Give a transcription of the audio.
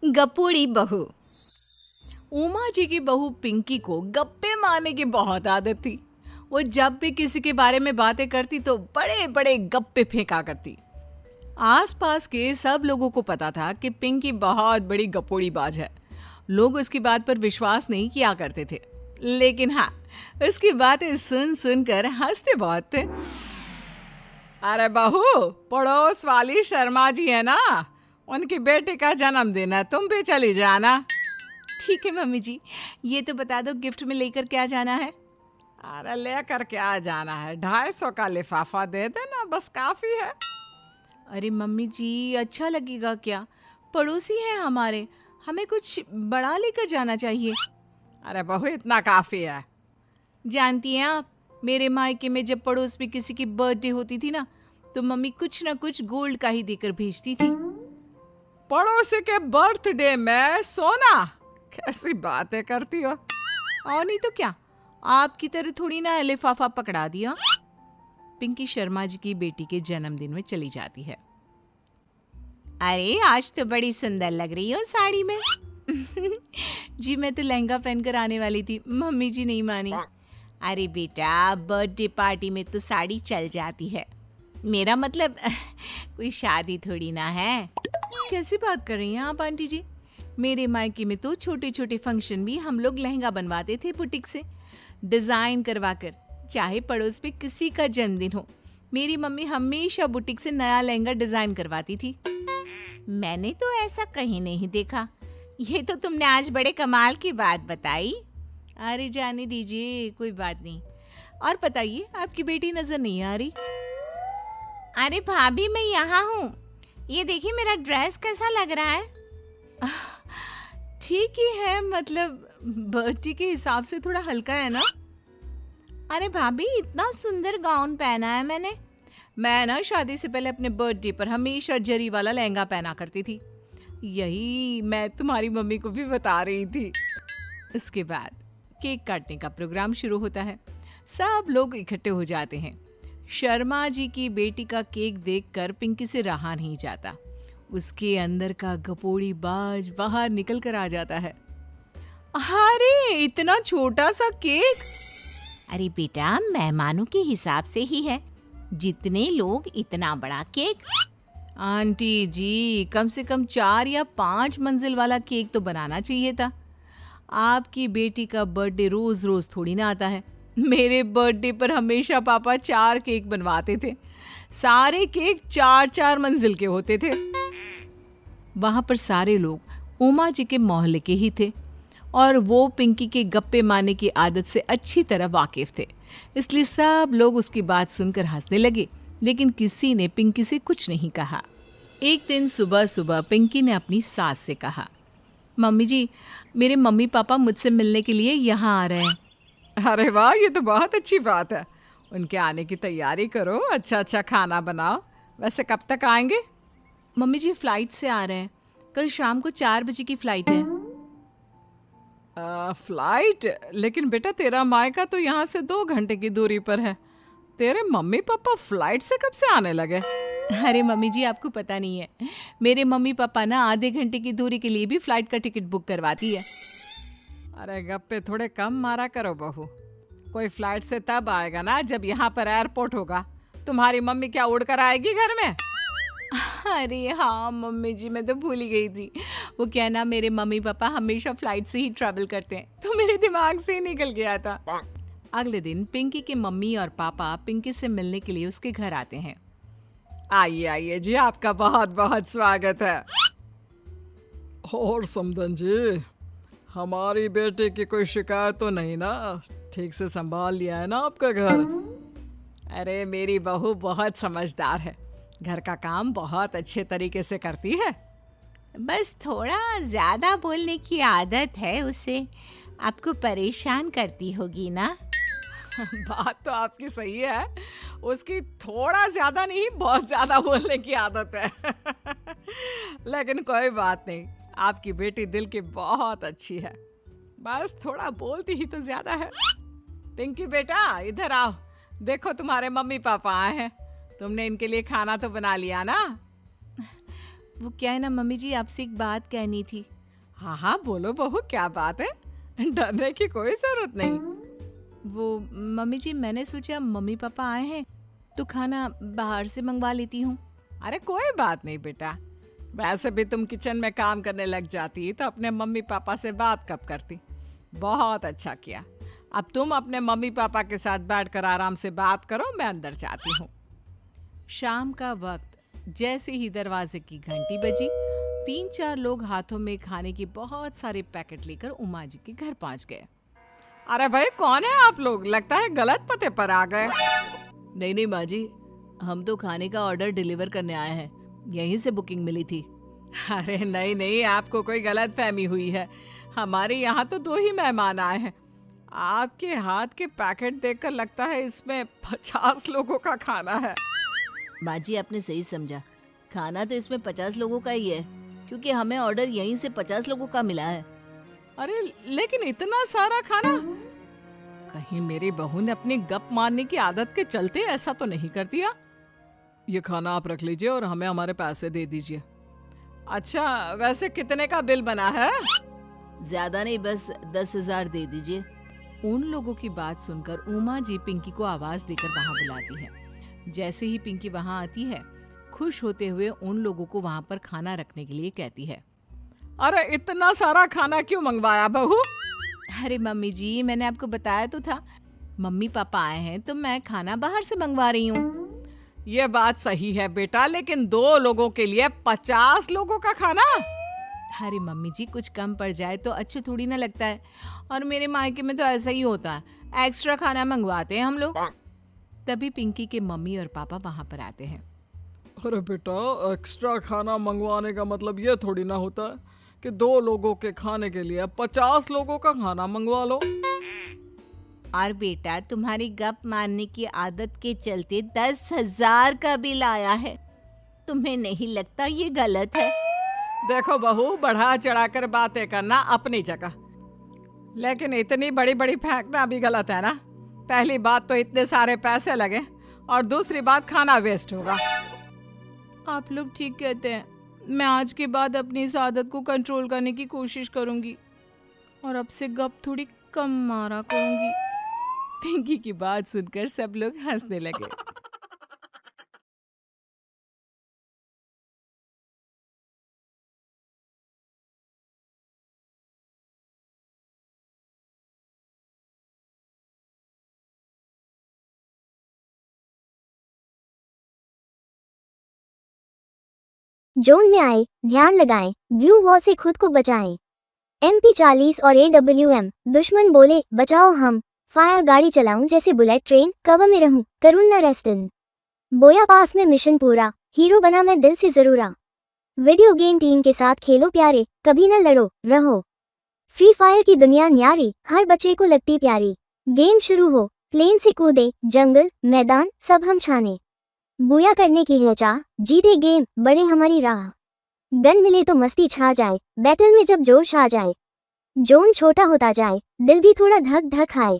गपोड़ी बहू। उमा जी की बहू पिंकी को गप्पे मारने की बहुत आदत थी। वो जब भी किसी के बारे में बातें करती तो बड़े बड़े गप्पे फेंका करती। आसपास के सब लोगों को पता था कि पिंकी बहुत बड़ी गपोड़ी बाज है। लोग उसकी बात पर विश्वास नहीं किया करते थे, लेकिन हाँ, उसकी बातें सुन सुनकर हंसते बहुत थे। अरे बहू, पड़ोस वाली शर्मा जी है ना, उनकी बेटी का जन्मदिन है, तुम भी चली जाना। ठीक है मम्मी जी, ये तो बता दो गिफ्ट में लेकर क्या जाना है। अरे लेकर क्या जाना है, 250 का लिफाफा दे देना, बस काफी है। अरे मम्मी जी, अच्छा लगेगा क्या? पड़ोसी हैं हमारे, हमें कुछ बड़ा लेकर जाना चाहिए। अरे बहू, इतना काफी है। जानती हैं आप, मेरे मायके में जब पड़ोस में किसी की बर्थडे होती थी ना, तो मम्मी कुछ ना कुछ गोल्ड का ही देकर भेजती थी। पड़ोसी के बर्थडे में सोना? कैसी बातें करती हो। और नहीं तो क्या, आपकी तरह थोड़ी ना लिफाफा पकड़ा दिया। पिंकी शर्मा जी की बेटी के जन्मदिन में चली जाती है। अरे आज तो बड़ी सुंदर लग रही हो साड़ी में। जी मैं तो लहंगा पहनकर आने वाली थी, मम्मी जी नहीं मानी। अरे बेटा, बर्थडे पार्टी में तो साड़ी चल जाती है, मेरा मतलब कोई शादी थोड़ी ना है। कैसी बात कर रही हैं आप आंटी जी? मेरे मायके में तो छोटे छोटे फंक्शन भी हम लोग लहंगा बनवाते थे बुटीक से, डिजाइन करवा कर। चाहे पड़ोस में किसी का जन्मदिन हो, मेरी मम्मी हमेशा बुटीक से नया लहंगा डिजाइन करवाती थी। मैंने तो ऐसा कहीं नहीं देखा, ये तो तुमने आज बड़े कमाल की बात बताई। अरे जाने दीजिए, कोई बात नहीं। और बताइए, आपकी बेटी नजर नहीं आ रही? अरे भाभी, मैं यहाँ हूँ, ये देखिए मेरा ड्रेस कैसा लग रहा है। ठीक ही है, मतलब बर्थडे के हिसाब से थोड़ा हल्का है ना। अरे भाभी, इतना सुंदर गाउन पहना है मैंने। मैं ना शादी से पहले अपने बर्थडे पर हमेशा जरी वाला लहंगा पहना करती थी, यही मैं तुम्हारी मम्मी को भी बता रही थी। इसके बाद केक काटने का प्रोग्राम शुरू होता है। सब लोग इकट्ठे हो जाते हैं। शर्मा जी की बेटी का केक देखकर पिंकी से रहा नहीं जाता। उसके अंदर का गपोड़ी बाज बाहर निकल कर आ जाता है। अरे इतना छोटा सा केक! अरे बेटा, मेहमानों के हिसाब से ही है, जितने लोग इतना बड़ा केक। आंटी जी, कम से कम 4 या 5 मंजिल वाला केक तो बनाना चाहिए था। आपकी बेटी का बर्थडे रोज रोज थोड़ी ना आता है। मेरे बर्थडे पर हमेशा पापा 4 केक बनवाते थे, सारे केक 4-4 मंजिल के होते थे। वहां पर सारे लोग उमा जी के मोहल्ले के ही थे और वो पिंकी के गप्पे मारने की आदत से अच्छी तरह वाकिफ थे, इसलिए सब लोग उसकी बात सुनकर हंसने लगे, लेकिन किसी ने पिंकी से कुछ नहीं कहा। एक दिन सुबह सुबह पिंकी ने अपनी सास से कहा, मम्मी जी, मेरे मम्मी पापा मुझसे मिलने के लिए यहाँ आ रहे हैं। अरे वाह, ये तो बहुत अच्छी बात है। उनके आने की तैयारी करो, अच्छा अच्छा खाना बनाओ। वैसे कब तक आएंगे? मम्मी जी फ्लाइट से आ रहे हैं, कल शाम को 4 बजे की फ्लाइट है। फ्लाइट? लेकिन बेटा, तेरा मायका तो यहाँ से 2 घंटे की दूरी पर है। तेरे मम्मी पापा फ्लाइट से कब से आने लगे? अरे मम्मी जी, आपको पता नहीं है, मेरे मम्मी पापा ना आधे घंटे की दूरी के लिए भी फ्लाइट का टिकट बुक करवाती है। अरे गप्पे थोड़े कम मारा करो बहू, कोई फ्लाइट से तब आएगा ना जब यहाँ पर एयरपोर्ट होगा। तुम्हारी मम्मी क्या उड़कर आएगी घर में? अरे हाँ मम्मी जी, मैं तो भूल ही गई थी। वो क्या ना, मेरे मम्मी पापा हमेशा फ्लाइट से ही ट्रैवल करते हैं, तो मेरे दिमाग से ही निकल गया था। अगले दिन पिंकी के मम्मी और पापा पिंकी से मिलने के लिए उसके घर आते हैं। आइए आइए जी, आपका बहुत बहुत स्वागत है। और समदन जी, हमारी बेटे की कोई शिकायत तो नहीं ना? ठीक से संभाल लिया है ना आपका घर? अरे मेरी बहू बहुत समझदार है, घर का काम बहुत अच्छे तरीके से करती है। बस थोड़ा ज्यादा बोलने की आदत है उसे, आपको परेशान करती होगी ना। बात तो आपकी सही है, उसकी थोड़ा ज्यादा नहीं बहुत ज्यादा बोलने की आदत है। लेकिन कोई बात नहीं, आपकी बेटी दिल की बहुत अच्छी है, बस थोड़ा बोलती ही तो ज्यादा है। पिंकी बेटा, इधर आओ, देखो तुम्हारे मम्मी पापा आए हैं, तुमने इनके लिए खाना तो बना लिया ना? वो क्या है ना मम्मी जी, आपसे एक बात कहनी थी। हाँ हाँ बोलो बहू, क्या बात है, डरने की कोई जरूरत नहीं। वो मम्मी जी, मैंने सोचा मम्मी पापा आए हैं तो खाना बाहर से मंगवा लेती हूँ। अरे कोई बात नहीं बेटा, वैसे भी तुम किचन में काम करने लग जाती तो अपने मम्मी पापा से बात कब करती। बहुत अच्छा किया। अब तुम अपने मम्मी पापा के साथ बैठकर आराम से बात करो, मैं अंदर जाती हूँ। शाम का वक्त, जैसे ही दरवाजे की घंटी बजी, 3-4 लोग हाथों में खाने के बहुत सारे पैकेट लेकर उमा जी के घर पहुंच गए। अरे भाई कौन है आप लोग, लगता है गलत पते पर आ गए। नहीं नहीं माँ जी, हम तो खाने का ऑर्डर डिलीवर करने आए हैं, यहीं से बुकिंग मिली थी। अरे नहीं नहीं, आपको कोई गलत फहमी हुई है, हमारे यहाँ तो 2 ही मेहमान आए हैं। आपके हाथ के पैकेट देखकर लगता है इसमें 50 लोगों का खाना है। माँ जी आपने सही समझा, खाना तो इसमें 50 लोगों का ही है, क्योंकि हमें ऑर्डर यहीं से 50 लोगों का मिला है। अरे लेकिन इतना सारा खाना, कहीं मेरी बहू ने अपनी गप मारने की आदत के चलते ऐसा तो नहीं कर दिया। ये खाना आप रख लीजिए और हमें हमारे पैसे दे दीजिए। अच्छा वैसे कितने का बिल बना है? ज्यादा नहीं, बस 10,000 दे दीजिए। उन लोगों की बात सुनकर उमा जी पिंकी को आवाज देकर वहां बुलाती है। जैसे ही पिंकी वहां आती है, खुश होते हुए उन लोगों को वहां पर खाना रखने के लिए कहती है। अरे इतना सारा खाना क्यों मंगवाया बहू? अरे मम्मी जी, मैंने आपको बताया तो था, मम्मी पापा आए हैं तो मैं खाना बाहर से मंगवा रही हूँ। ये बात सही है बेटा, लेकिन 2 लोगों के लिए 50 लोगों का खाना? अरे मम्मी जी, कुछ कम पड़ जाए तो अच्छा थोड़ी ना लगता है, और मेरे मायके में तो ऐसा ही होता है, एक्स्ट्रा खाना मंगवाते हैं हम लोग। तभी पिंकी के मम्मी और पापा वहां पर आते हैं। अरे बेटा, एक्स्ट्रा खाना मंगवाने का मतलब ये थोड़ी ना होता है कि 2 लोगों के खाने के लिए 50 लोगों का खाना मंगवा लो। और बेटा, तुम्हारी गप मारने की आदत के चलते 10,000 का बिल आया है, तुम्हें नहीं लगता ये गलत है? देखो बहू, बढ़ा चढ़ाकर बातें करना अपनी जगह, लेकिन इतनी बड़ी बड़ी फेंकना भी गलत है ना। पहली बात तो इतने सारे पैसे लगे, और दूसरी बात खाना वेस्ट होगा। आप लोग ठीक कहते हैं, मैं आज के बाद अपनी इस आदत को कंट्रोल करने की कोशिश करूंगी और अब से गप थोड़ी कम मारा करूंगी। पिंकी की बात सुनकर सब लोग हंसने लगे। जोन में आए, ध्यान लगाएं, ब्लू वॉल से खुद को बचाएं। MP40 और AWM, दुश्मन बोले बचाओ हम, फायर गाड़ी चलाऊं जैसे बुलेट ट्रेन, कवर में रहूं, करूं न रेस्ट इन। बोया पास में मिशन पूरा, हीरो बना मैं दिल से जरूरा। वीडियो गेम टीम के साथ खेलो प्यारे, कभी न लड़ो, रहो। फ्री फायर की दुनिया न्यारी, हर बच्चे को लगती प्यारी। गेम शुरू हो, प्लेन से कूदे, जंगल मैदान सब हम छाने। बूया करने की है चाह, जीते गेम बड़े हमारी राह। गन मिले तो मस्ती छा जाए, बैटल में जब जोश आ जाए। जोन छोटा होता जाए, दिल भी थोड़ा धक धक आए।